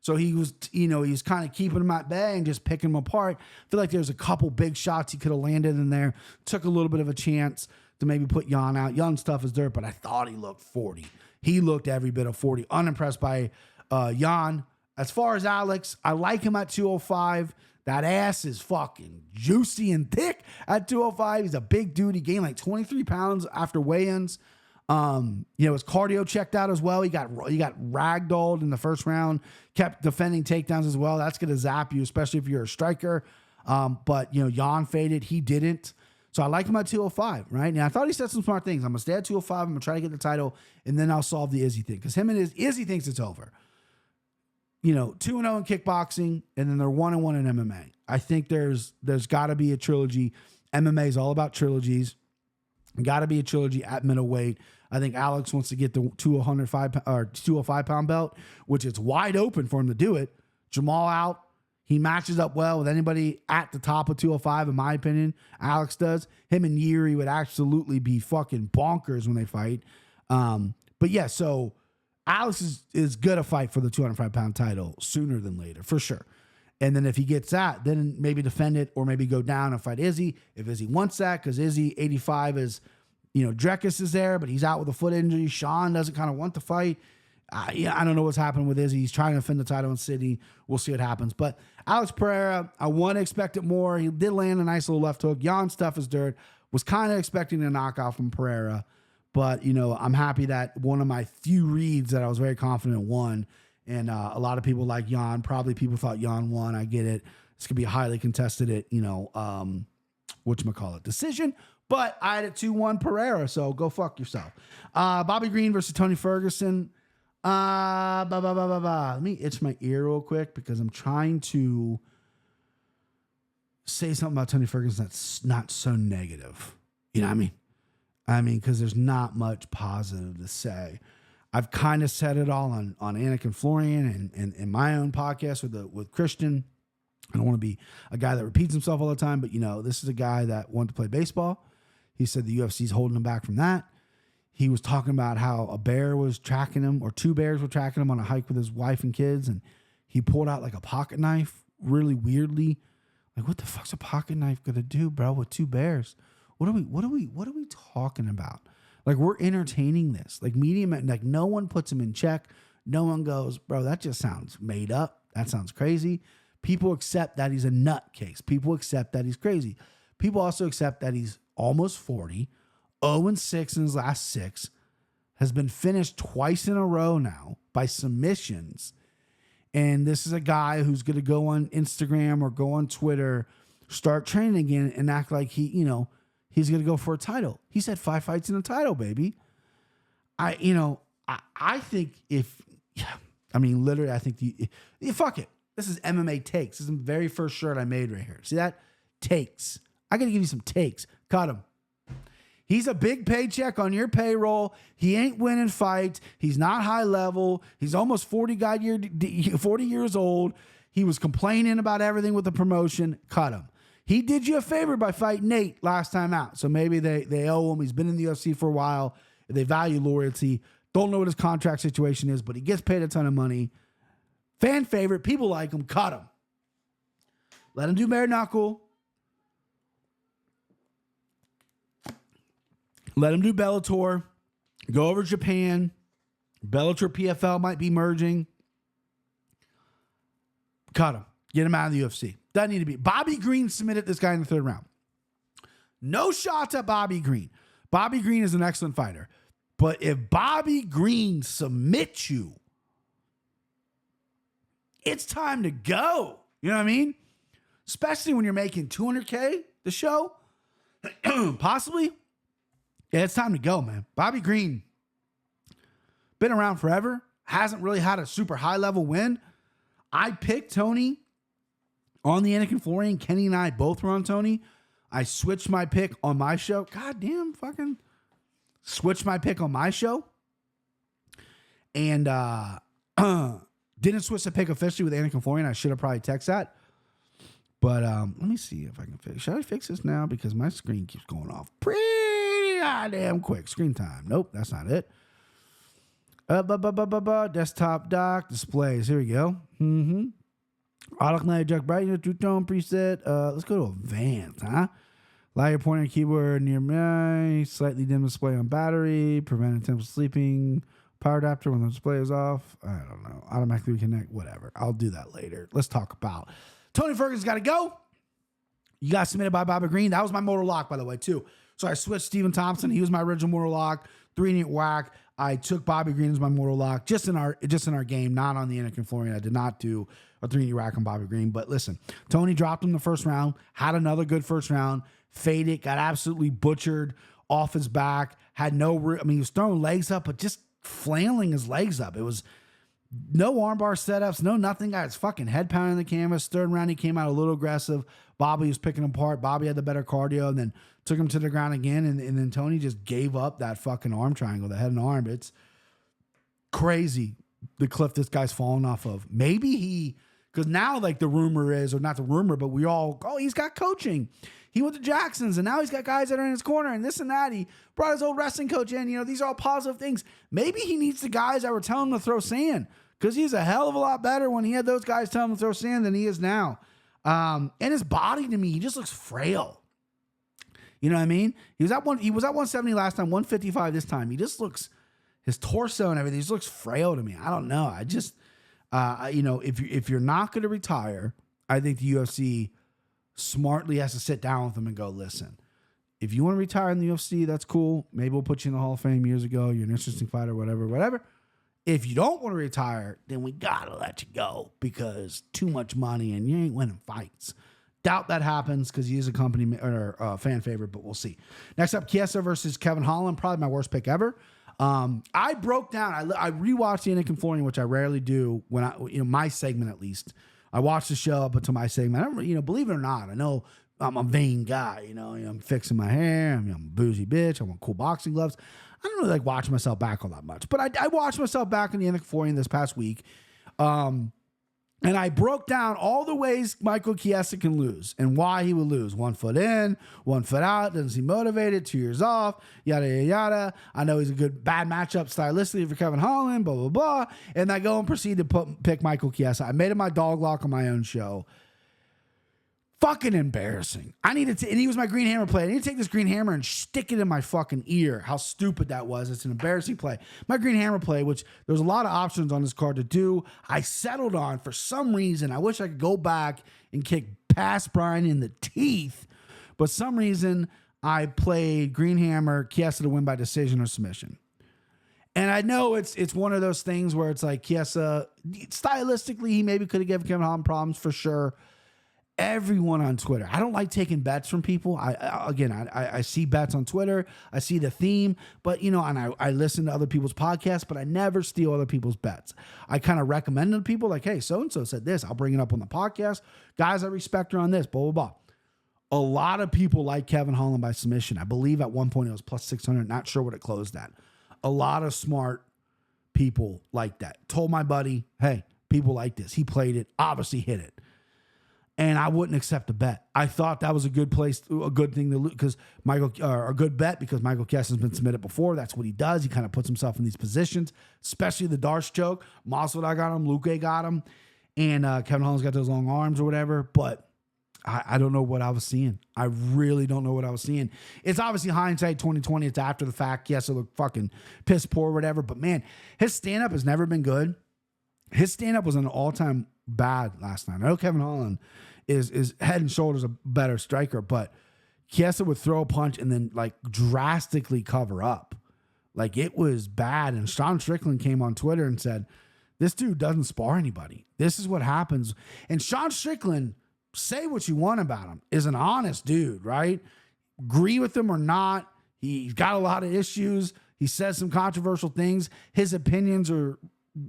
So he was, he was kind of keeping him at bay and just picking him apart. I feel like there's a couple big shots he could have landed in there. Took a little bit of a chance to maybe put Jan out. Jan's tough as dirt, but I thought he looked 40. He looked every bit of 40. Unimpressed by Jan. As far as Alex, I like him at 205. That ass is fucking juicy and thick at 205. He's a big dude. He gained like 23 pounds after weigh-ins. His cardio checked out as well. He got ragdolled in the first round, kept defending takedowns as well. That's going to zap you, especially if you're a striker. But Jan faded. He didn't. So I like him at 205, right? Now I thought he said some smart things. I'm going to stay at 205. I'm going to try to get the title, and then I'll solve the Izzy thing. Because Izzy thinks it's over. 2-0 in kickboxing, and then they're 1-1 in MMA. I think there's got to be a trilogy. MMA is all about trilogies. Got to be a trilogy at middleweight. I think Alex wants to get the 205 pound belt, which is wide open for him to do it. Jamal out. He matches up well with anybody at the top of 205, in my opinion. Alex does. Him and Yuri would absolutely be fucking bonkers when they fight. But yeah, so Alex is going to fight for the 205 pound title sooner than later, for sure. And then if he gets that, then maybe defend it or maybe go down and fight Izzy. If Izzy wants that, because Izzy 85 is, Drekus is there, but he's out with a foot injury. Sean doesn't kind of want the fight. I don't know what's happening with Izzy. He's trying to defend the title in Sydney. We'll see what happens. But Alex Pereira, I want to expect it more. He did land a nice little left hook. Jan stuff is dirt. Was kind of expecting a knockout from Pereira. But, I'm happy that one of my few reads that I was very confident won. And a lot of people like Jan. Probably people thought Jan won. I get it. It's going to be a highly contested, decision. But I had it 2-1 Pereira, so go fuck yourself. Bobby Green versus Tony Ferguson. Let me itch my ear real quick because I'm trying to say something about Tony Ferguson that's not so negative. You know what I mean? Because there's not much positive to say. I've kind of said it all on Anakin Florian and my own podcast with Christian. I don't want to be a guy that repeats himself all the time, but this is a guy that wanted to play baseball. He said the UFC's holding him back from that. He was talking about how a bear was tracking him, or 2 bears were tracking him on a hike with his wife and kids, and he pulled out like a pocket knife really weirdly. Like, what the fuck's a pocket knife gonna do, bro, with 2 bears? What are we talking about? Like, we're entertaining this. Like, media, like, no one puts him in check. No one goes, bro, that just sounds made up. That sounds crazy. People accept that he's a nutcase. People accept that he's crazy. People also accept that he's almost 40, 0-6 in his last 6, has been finished twice in a row now by submissions. And this is a guy who's going to go on Instagram or go on Twitter, start training again and act like he's going to go for a title. He's had 5 fights in a title, baby. I think literally, I think fuck it. This is MMA takes. This is the very first shirt I made right here. See that? Takes. I got to give you some takes. Cut him. He's a big paycheck on your payroll. He ain't winning fights. He's not high level. He's almost 40 years old. He was complaining about everything with the promotion. Cut him. He did you a favor by fighting Nate last time out. So maybe they owe him. He's been in the UFC for a while. They value loyalty. Don't know what his contract situation is, but he gets paid a ton of money. Fan favorite. People like him. Cut him. Let him do bare knuckle. Let him do Bellator. Go over to Japan. Bellator PFL might be merging. Cut him. Get him out of the UFC. Doesn't need to be. Bobby Green submitted this guy in the 3rd round. No shots at Bobby Green. Bobby Green is an excellent fighter. But if Bobby Green submits you, it's time to go. You know what I mean? Especially when you're making $200K the show. Possibly. Yeah, it's time to go, man. Bobby Green, been around forever. Hasn't really had a super high-level win. I picked Tony on the Anakin Florian. Kenny and I both were on Tony. I switched my pick on my show. Goddamn, fucking switched my pick on my show. And didn't switch the pick officially with Anakin Florian. I should have probably texted that. But let me see if I can fix. Should I fix this now? Because my screen keeps going off pretty goddamn quick. Screen time. Nope, that's not it. Desktop dock displays. Here we go. Automatic adjust brightness, two-tone preset. Let's go to advanced, huh? Allow your pointer and keyboard nearby. Slightly dim display on battery. Prevent attempts of sleeping. Power adapter when the display is off. I don't know. Automatically reconnect. Whatever. I'll do that later. Let's talk about Tony Ferguson's got to go. You got submitted by Bobby Green. That was my mortal lock, by the way, too. So I switched Stephen Thompson. He was my original mortal lock. 3-unit whack. I took Bobby Green as my mortal lock just in our game, not on the Anakin Florian. I did not do a 3-unit whack on Bobby Green. But listen, Tony dropped him the first round, had another good first round, faded, got absolutely butchered off his back, had no, he was throwing legs up, but just flailing his legs up. It was no armbar setups, no nothing. Got his fucking head pounding the canvas. 3rd round, he came out a little aggressive. Bobby was picking him apart. Bobby had the better cardio and then took him to the ground again. And then Tony just gave up that fucking arm triangle, the head and arm. It's crazy the cliff this guy's falling off of. Maybe because now like the rumor is, or not the rumor, but we all, he's got coaching. He went to Jackson's and now he's got guys that are in his corner and this and that. He brought his old wrestling coach in. These are all positive things. Maybe he needs the guys that were telling him to throw sand because he's a hell of a lot better when he had those guys telling him to throw sand than he is now. And his body to me, he just looks frail. You know what I mean? He was at 170 last time, 155 this time. He just looks, his torso and everything just looks frail to me. I don't know. I just, if you're not going to retire, I think the UFC smartly has to sit down with him and go, listen, if you want to retire in the UFC, that's cool. Maybe we'll put you in the Hall of Fame years ago. You're an interesting fighter, whatever. If you don't want to retire, then we got to let you go because too much money and you ain't winning fights. Doubt that happens because he is a company or fan favorite, but we'll see. Next up, Chiesa versus Kevin Holland. Probably my worst pick ever. I broke down. I rewatched the Yannick and Florian, which I rarely do when my segment at least. I watched the show up until my segment. I don't, believe it or not, I know I'm a vain guy. I'm fixing my hair. I'm a bougie bitch. I want cool boxing gloves. I don't really like watching myself back all that much, but I watched myself back in the Yannick Florian this past week. And I broke down all the ways Michael Chiesa can lose and why he would lose. 1 foot in, 1 foot out, doesn't seem motivated, 2 years off, yada, yada, yada. I know he's a bad matchup stylistically for Kevin Holland, blah, blah, blah. And I go and proceed to pick Michael Chiesa. I made him my dog lock on my own show. Fucking embarrassing. And he was my Green Hammer play. I need to take this Green Hammer and stick it in my fucking ear. How stupid that was. It's an embarrassing play. My Green Hammer play, which there's a lot of options on this card to do, I settled on for some reason. I wish I could go back and kick past Brian in the teeth. But some reason I played Green Hammer, Chiesa to win by decision or submission. And I know it's one of those things where it's like Chiesa, stylistically, he maybe could have given Kevin Holland problems for sure. Everyone on Twitter. I don't like taking bets from people. I see bets on Twitter. I see the theme, but and I listen to other people's podcasts, but I never steal other people's bets. I kind of recommend to people like, hey, so-and-so said this. I'll bring it up on the podcast. Guys, I respect her on this, blah, blah, blah. A lot of people like Kevin Holland by submission. I believe at one point it was plus 600. Not sure what it closed at. A lot of smart people like that. Told my buddy, hey, people like this. He played it, obviously hit it. And I wouldn't accept a bet. I thought that was a good thing to lose because a good bet because Michael Chiesa has been submitted before. That's what he does. He kind of puts himself in these positions, especially the Darce choke. Masvidal got him, Luque got him, and Kevin Holland's got those long arms or whatever. But I don't know what I was seeing. I really don't know what I was seeing. It's obviously hindsight 2020. It's after the fact. Chiesa looked fucking piss poor or whatever. But man, his stand-up has never been good. His stand-up was an all-time bad last night. I know Kevin Holland is head and shoulders a better striker, but Chiesa would throw a punch and then like drastically cover up. Like it was bad. And Sean Strickland came on Twitter and said, this dude doesn't spar anybody. This is what happens. And Sean Strickland, say what you want about him, is an honest dude, right? Agree with him or not. He's got a lot of issues. He says some controversial things. His opinions are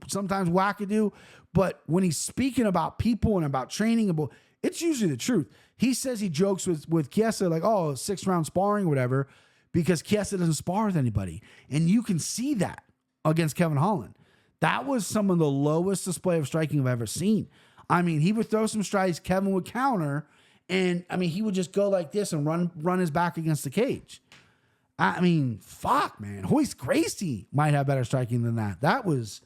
sometimes wackadoo, but when he's speaking about people and about training, it's usually the truth. He says he jokes with Chiesa like, oh, 6-round sparring or whatever, because Chiesa doesn't spar with anybody. And you can see that against Kevin Holland. That was some of the lowest display of striking I've ever seen. I mean, he would throw some strikes, Kevin would counter, and I mean, he would just go like this and run his back against the cage. I mean, fuck, man. Royce Gracie might have better striking than that. That was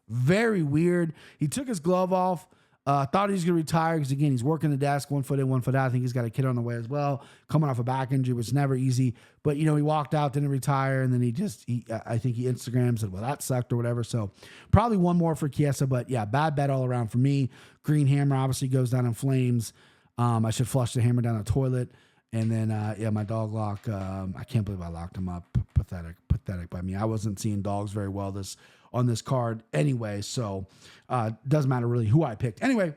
very weird. He took his glove off. Thought he was going to retire because, again, he's working the desk, 1 foot in, 1 foot out. I think he's got a kid on the way as well, coming off a back injury, which is never easy. But, he walked out, didn't retire, and then I think he Instagram said, well, that sucked or whatever. So probably one more for Chiesa, but, yeah, bad bet all around for me. Green Hammer obviously goes down in flames. I should flush the hammer down the toilet. And then, my dog lock, I can't believe I locked him up. Pathetic by me. I wasn't seeing dogs very well on this card anyway, so doesn't matter really who I picked. Anyway,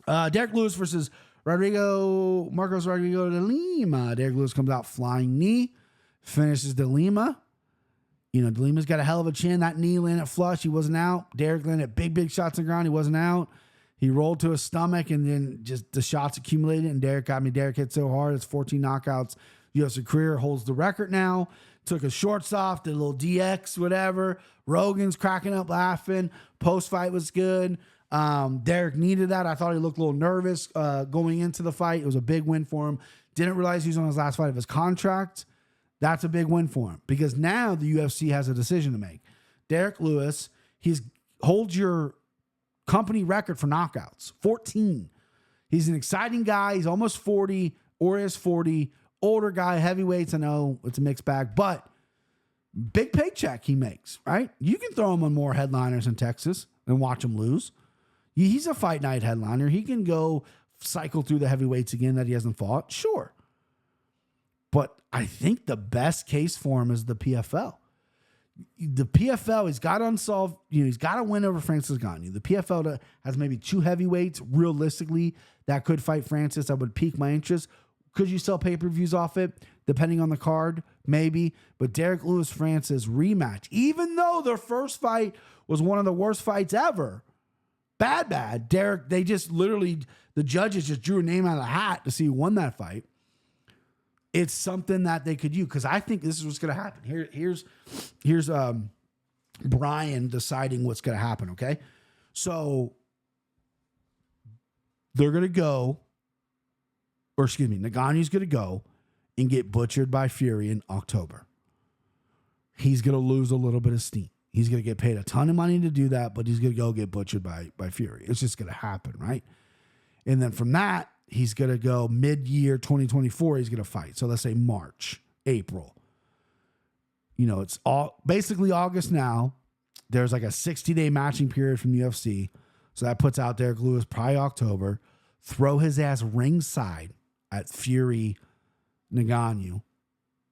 Derek Lewis versus Marcos Rodrigo de Lima. Derek Lewis comes out flying knee, finishes de Lima. De Lima's got a hell of a chin. That knee landed flush. He wasn't out. Derek landed big shots on the ground. He wasn't out. He rolled to his stomach, and then just the shots accumulated, and Derek hit so hard. It's 14 knockouts. UFC career, holds the record now. Took his shorts off, did a little DX, whatever. Rogan's cracking up laughing. Post-fight was good. Derek needed that. I thought he looked a little nervous going into the fight. It was a big win for him. Didn't realize he was on his last fight of his contract. That's a big win for him because now the UFC has a decision to make. Derek Lewis, holds your company record for knockouts, 14. He's an exciting guy. He's almost 40 or is 40. Older guy, heavyweights. I know it's a mixed bag, but Big paycheck he makes, right? You can throw him on more headliners in Texas and watch him lose. He's a fight night headliner. He can go cycle through the heavyweights again that he hasn't fought. Sure. But I think the best case for him is the PFL. The PFL, he's got unsolved, he's got to win over Francis Ngannou. The PFL has maybe 2 heavyweights realistically that could fight Francis. That would pique my interest. Could you sell pay-per-views off it? Depending on the card, maybe. But Derek Lewis Francis rematch, even though their first fight was one of the worst fights ever. Bad. Derek, they just literally, the judges just drew a name out of the hat to see who won that fight. It's something that they could use, because I think this is what's going to happen. Here's Brian deciding what's going to happen, okay? So they're going to go, Ngannou's going to go and get butchered by Fury in October. He's going to lose a little bit of steam. He's going to get paid a ton of money to do that, but he's going to go get butchered by Fury. It's just going to happen, right? And then from that, he's going to go mid-year 2024, he's going to fight. So let's say March, April. It's all basically August now. There's like a 60-day matching period from the UFC. So that puts out Derek Lewis probably October. Throw his ass ringside at Fury Ngannou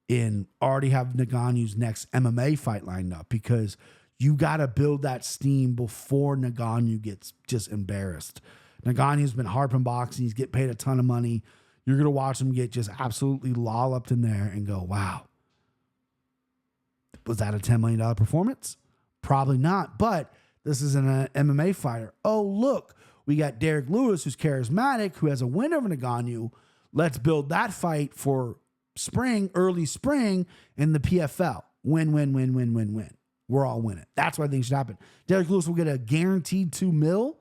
and already have Ngannou's next MMA fight lined up, because you got to build that steam before Ngannou gets just embarrassed. Ngannou's been harping boxing. He's getting paid a ton of money. You're going to watch him get just absolutely lolloped in there and go, wow, was that a $10 million performance? Probably not, but this is an MMA fighter. Oh, look, we got Derek Lewis, who's charismatic, who has a win over Ngannou. Let's build that fight for early spring in the PFL. Win. We're all winning. That's what I think should happen. Derek Lewis will get a guaranteed $2 million.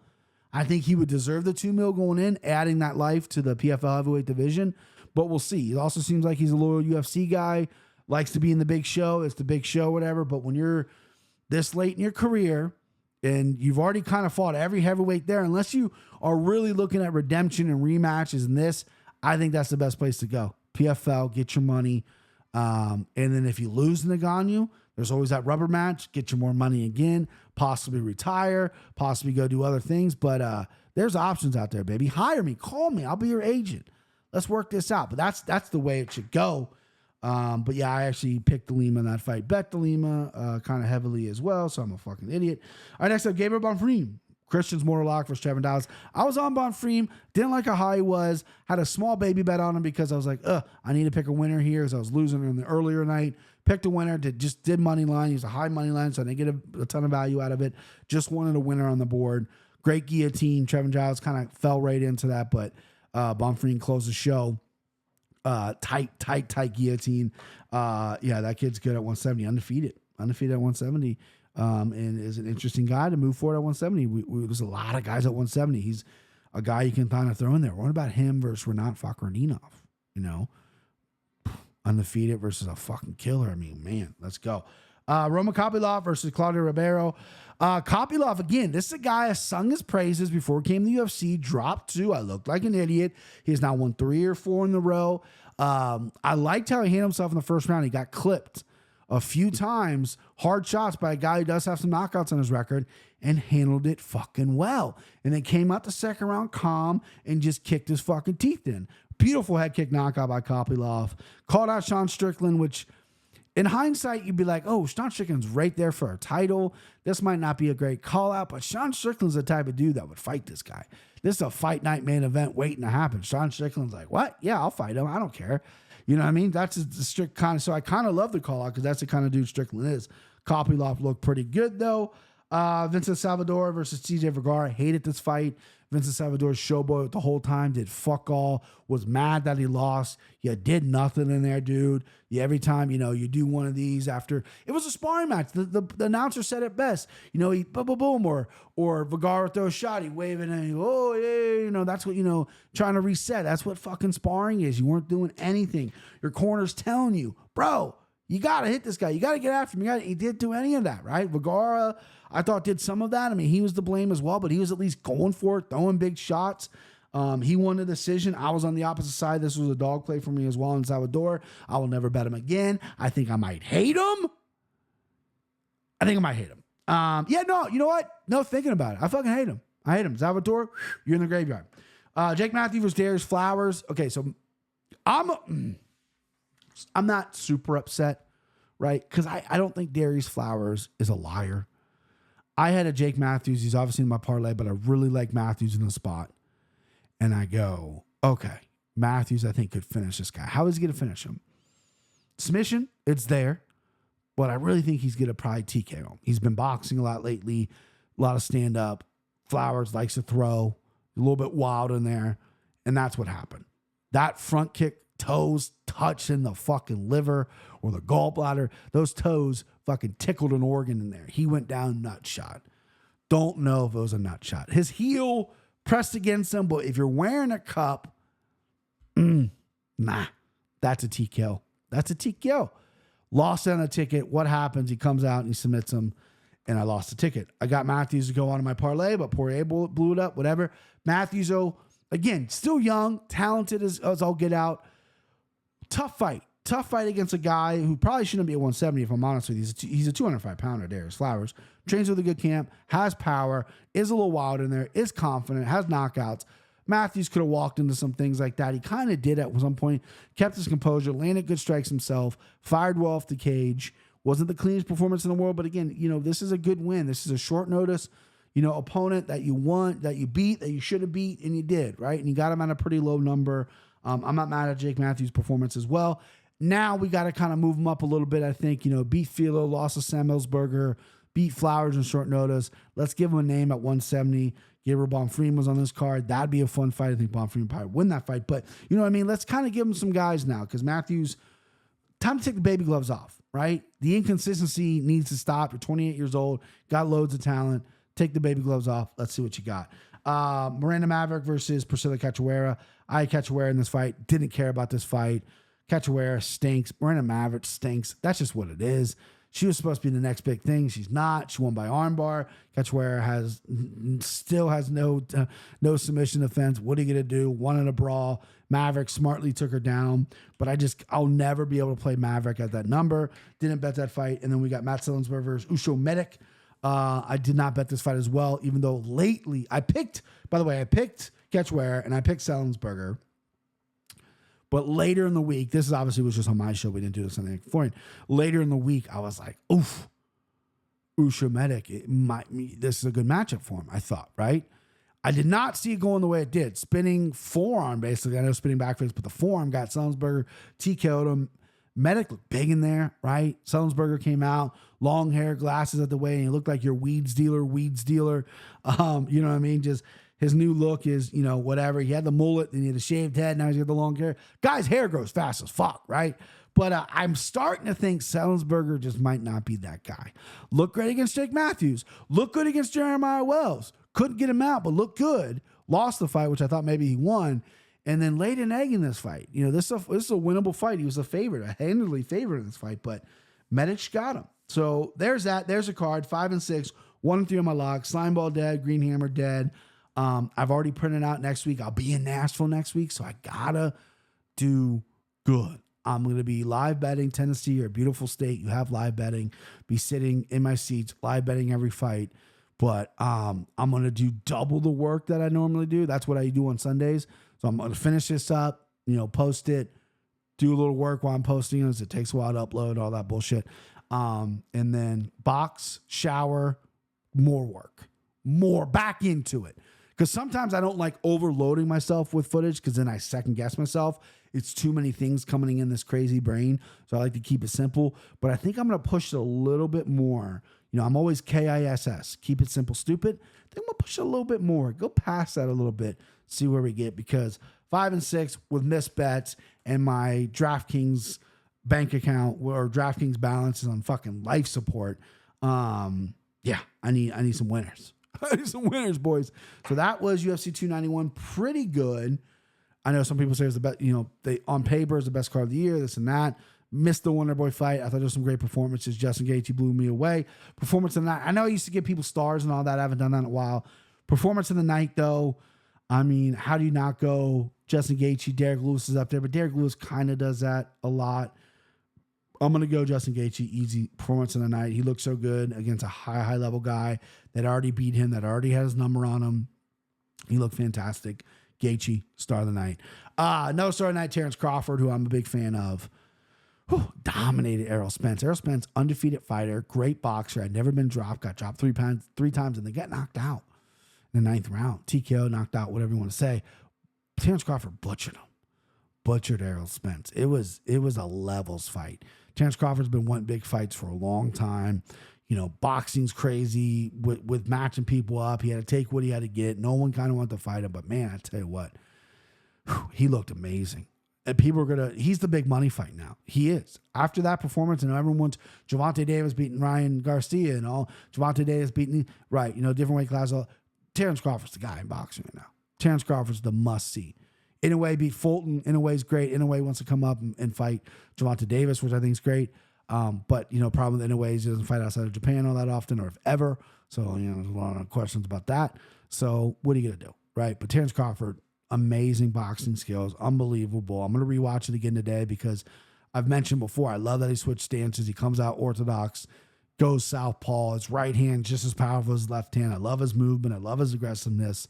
I think he would deserve the $2 million going in, adding that life to the PFL heavyweight division. But we'll see. It also seems like he's a loyal UFC guy, likes to be in the big show. It's the big show, whatever. But when you're this late in your career and you've already kind of fought every heavyweight there, unless you are really looking at redemption and rematches and this, I think that's the best place to go. PFL, get your money. And then if you lose Ngannou, there's always that rubber match. Get you more money again. Possibly retire. Possibly go do other things. But there's options out there, baby. Hire me. Call me. I'll be your agent. Let's work this out. But that's the way it should go. But yeah, I actually picked DeLima in that fight. Bet DeLima kind of heavily as well. So I'm a fucking idiot. All right, next up, Gabriel Bonfim. Christian's mortal lock versus Trevin Dallas. I was on Bonfim. Didn't like how high he was. Had a small baby bet on him because I was like, I need to pick a winner here, because I was losing in the earlier night. Picked a winner, did money line. He was a high money line, so I didn't get a ton of value out of it. Just wanted a winner on the board. Great guillotine. Trevin Giles kind of fell right into that, but Bonfim closed the show. Tight guillotine. Yeah, that kid's good at 170. Undefeated at 170. And is an interesting guy to move forward at 170. There's a lot of guys at 170. He's a guy you can kind of throw in there. What about him versus Renat Fakhretdinov? Undefeated versus a fucking killer. I mean, man, let's go. Roman Kopylov versus Claudio Ribeiro. Kopylov, again, this is a guy I sung his praises before he came to the UFC, dropped 2. I looked like an idiot. He has now won 3 or 4 in a row. I liked how he handled himself in the first round. He got clipped a few times, hard shots by a guy who does have some knockouts on his record, and handled it fucking well. And then came out the second round calm and just kicked his fucking teeth in. Beautiful head kick knockout by Kopylov. Called out Sean Strickland, which in hindsight, you'd be like, oh, Sean Strickland's right there for a title. This might not be a great call out, but Sean Strickland's the type of dude that would fight this guy. This is a fight night main event waiting to happen. Sean Strickland's like, what? Yeah, I'll fight him. I don't care. You know what I mean? That's the strict kind of, so I kind of love the call out because that's the kind of dude Strickland is. Kopylov looked pretty good though. Vincent Salvador versus TJ Vergara. Hated this fight. Vincent Salvador's showboat the whole time, did fuck all, was mad that he lost. You did nothing in there, dude. Every time, you do one of these after, it was a sparring match. The announcer said it best. He boom, boom, boom, or Vergara throw a shot, he waving and that's what, trying to reset. That's what fucking sparring is. You weren't doing anything. Your corner's telling you, bro, you got to hit this guy. You got to get after him. He didn't do any of that, right? Vergara, I thought, did some of that. I mean, he was to blame as well, but he was at least going for it, throwing big shots. He won the decision. I was on the opposite side. This was a dog play for me as well in Salvador. I will never bet him again. I think I might hate him. I think I might hate him. Yeah, no, you know what? No, thinking about it. I fucking hate him. I hate him. Salvatore, you're in the graveyard. Jake Matthews versus Darius Flowers. Okay, so I'm not super upset, right? Because I don't think Darius Flowers is a liar. I had a Jake Matthews. He's obviously in my parlay, but I really like Matthews in the spot. And I go, okay, Matthews, I think, could finish this guy. How is he going to finish him? Submission, it's there. But I really think he's going to probably TKO him. He's been boxing a lot lately, a lot of stand-up. Flowers likes to throw, a little bit wild in there. And that's what happened. That front kick, toes touching the fucking liver or the gallbladder. Those toes fucking tickled an organ in there. He went down nut shot. Don't know if it was a nut shot. His heel pressed against him, but if you're wearing a cup, nah, that's a TKO. That's a TKO. Lost on a ticket. What happens? He comes out and he submits him, and I lost the ticket. I got Matthews to go on in my parlay, but Poirier blew it up, whatever. Matthews, again, still young, talented as all get out. Tough fight. Tough fight against a guy who probably shouldn't be at 170, if I'm honest with you. He's a 205-pounder, Darius Flowers. Trains with a good camp, has power, is a little wild in there, is confident, has knockouts. Matthews could have walked into some things like that. He kind of did at some point, kept his composure, landed good strikes himself, fired well off the cage. Wasn't the cleanest performance in the world, but again, this is a good win. This is a short notice, opponent that you want, that you beat, that you should have beat, and you did, right? And you got him at a pretty low number. I'm not mad at Jake Matthews' performance as well. Now we got to kind of move him up a little bit, I think. Beat Filo, lost to Sam Ellsberger, beat Flowers in short notice. Let's give him a name at 170. Gabriel Bonfim was on this card. That'd be a fun fight. I think Bonfim probably win that fight. But you know what I mean? Let's kind of give him some guys now because Matthews, time to take the baby gloves off, right? The inconsistency needs to stop. You're 28 years old, got loads of talent. Take the baby gloves off. Let's see what you got. Miranda Maverick versus Priscilla Cachoeira. I had Cachoeira in this fight. Didn't care about this fight. Cachoeira stinks. Miranda Maverick stinks. That's just what it is. She was supposed to be the next big thing. She's not. She won by armbar. Cachoeira still has no submission defense. What are you going to do? Won in a brawl. Maverick smartly took her down. But I'll never be able to play Maverick at that number. Didn't bet that fight. And then we got Matt Sellensberg versus Usho Medic. I did not bet this fight as well, even though lately I picked Cachoeira and I picked Sellensberger. But later in the week, this is obviously was just on my show. We didn't do this on the Florian. Later in the week, I was like, oof, Usha Medic, this is a good matchup for him, I thought, right? I did not see it going the way it did. Spinning forearm, basically. I know spinning back face, but the forearm got Sellensberger, TKO'd him. Medic looked big in there, right? Sellensberger came out, long hair, glasses at the way, and he looked like your weeds dealer. You know what I mean? Just his new look is, whatever. He had the mullet, then he had a shaved head. Now he's got the long hair. Guy's hair grows fast as fuck, right? But I'm starting to think Sellensberger just might not be that guy. Look great against Jake Matthews. Look good against Jeremiah Wells. Couldn't get him out, but looked good. Lost the fight, which I thought maybe he won. And then laid an egg in this fight. This is a winnable fight. He was a favorite, a handily favorite in this fight, but Medic got him. So there's that. There's a card, 5 and 6, 1 and 3 on my lock. Slimeball dead, Green Hammer dead. I've already printed out next week. I'll be in Nashville next week, so I gotta do good. I'm going to be live betting Tennessee, your beautiful state. You have live betting. Be sitting in my seats, live betting every fight. But I'm going to do double the work that I normally do. That's what I do on Sundays. So I'm going to finish this up, post it, do a little work while I'm posting it. It takes a while to upload, all that bullshit. And then box, shower, more work, more back into it. Because sometimes I don't like overloading myself with footage because then I second guess myself. It's too many things coming in this crazy brain. So I like to keep it simple. But I think I'm going to push it a little bit more. I'm always KISS. Keep it simple, stupid. I think I'm going to push it a little bit more. Go past that a little bit. See where we get. Because 5 and 6 with missed bets and my DraftKings bank account or DraftKings balance is on fucking life support. Yeah, I need some winners. I need some winners, boys. So that was UFC 291. Pretty good. I know some people say it's the best, they on paper is the best card of the year, this and that. Missed the Wonderboy fight. I thought there was some great performances. Justin Gaethje blew me away. Performance of the night. I know I used to give people stars and all that. I haven't done that in a while. Performance of the night, though. I mean, how do you not go Justin Gaethje? Derek Lewis is up there, but Derek Lewis kind of does that a lot. I'm going to go Justin Gaethje, easy performance of the night. He looked so good against a high level guy that already beat him, that already had his number on him. He looked fantastic. Gaethje, star of the night. No star of the night, Terrence Crawford, who I'm a big fan of. Dominated Errol Spence. Errol Spence, undefeated fighter, great boxer. Had never been dropped. Got dropped three times, and then got knocked out in the 9th round. TKO, knocked out, whatever you want to say. Terrence Crawford butchered him. Butchered Errol Spence. It was a levels fight. Terrence Crawford's been wanting big fights for a long time. You know, boxing's crazy with matching people up. He had to take what he had to get. No one kind of wanted to fight him, but man, I tell you what, he looked amazing. And people are he's the big money fight now. He is. After that performance, and everyone's Gervonta Davis beating Ryan Garcia and all, Gervonta Davis beating, right, different weight class. Terrence Crawford's the guy in boxing right now. Terrence Crawford's the must-see. Inoue beat Fulton. Inoue's great. Inoue wants to come up and fight Gervonta Davis, which I think is great. But, problem with Inoue is he doesn't fight outside of Japan all that often, or if ever. So, there's a lot of questions about that. So, what are you going to do, right? But Terrence Crawford, amazing boxing skills, unbelievable. I'm going to rewatch it again today because I've mentioned before, I love that he switched stances. He comes out orthodox, goes southpaw. His right hand just as powerful as his left hand. I love his movement. I love his aggressiveness.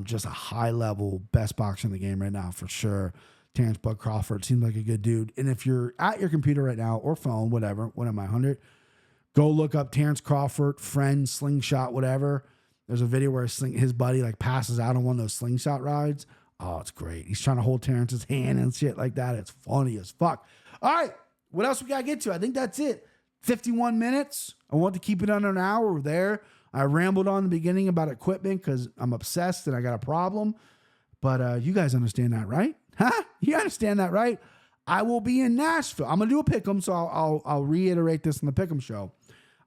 Just a high level, best boxer in the game right now for sure. Terrence Bud Crawford seems like a good dude. And if you're at your computer right now or phone, whatever, what am I, 100? Go look up Terrence Crawford, friend, slingshot, whatever. There's a video where his buddy passes out on one of those slingshot rides. Oh, it's great. He's trying to hold Terrence's hand and shit like that. It's funny as fuck. All right. What else we got to get to? I think that's it. 51 minutes. I want to keep it under an hour. We're there. I rambled on the beginning about equipment because I'm obsessed and I got a problem. But you guys understand that, right? Huh? You understand that, right? I will be in Nashville. I'm going to do a pick'em, so I'll reiterate this in the pick'em show.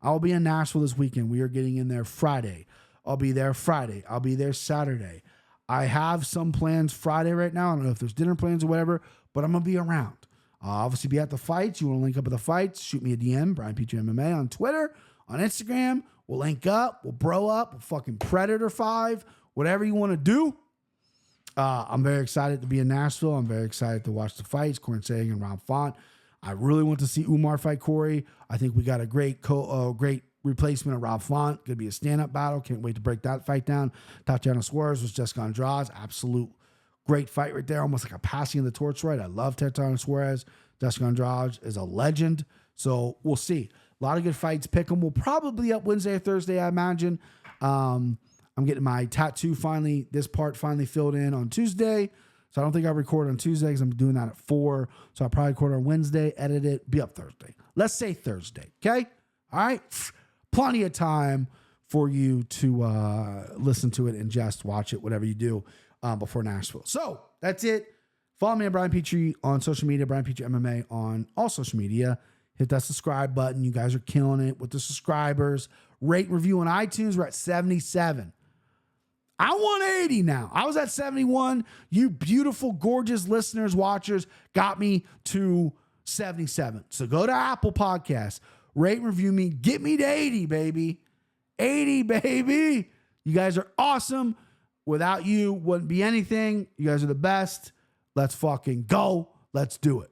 I'll be in Nashville this weekend. We are getting in there Friday. I'll be there Friday. I'll be there Saturday. I have some plans Friday right now. I don't know if there's dinner plans or whatever, but I'm going to be around. I'll obviously be at the fights. You want to link up at the fights, shoot me a DM, Brian Petrie MMA on Twitter, on Instagram. We'll link up. We'll bro up. We'll fucking Predator 5. Whatever you want to do. I'm very excited to be in Nashville. I'm very excited to watch the fights, Corey Sagan and Rob Font. I really want to see Umar fight Corey. I think we got a great replacement of Rob Font. Going to be a stand-up battle. Can't wait to break that fight down. Tatiana Suarez was Jessica Andrade. Absolute great fight right there. Almost like a passing of the torch right. I love Tatiana Suarez. Jessica Andrade is a legend. So we'll see. A lot of good fights. Pick them. We'll probably up Wednesday or Thursday, I imagine. I'm getting my tattoo this part finally filled in on Tuesday. So I don't think I'll record on Tuesday because I'm doing that at 4. So I'll probably record on Wednesday, edit it, be up Thursday. Let's say Thursday. Okay? All right? Plenty of time for you to listen to it, ingest, watch it, whatever you do before Nashville. So that's it. Follow me at Brian Petrie on social media, Brian Petrie MMA on all social media. Hit that subscribe button. You guys are killing it with the subscribers. Rate and review on iTunes. We're at 77. I want 80 now. I was at 71. You beautiful, gorgeous listeners, watchers got me to 77. So go to Apple Podcasts, rate and review me. Get me to 80, baby. 80, baby. You guys are awesome. Without you, wouldn't be anything. You guys are the best. Let's fucking go. Let's do it.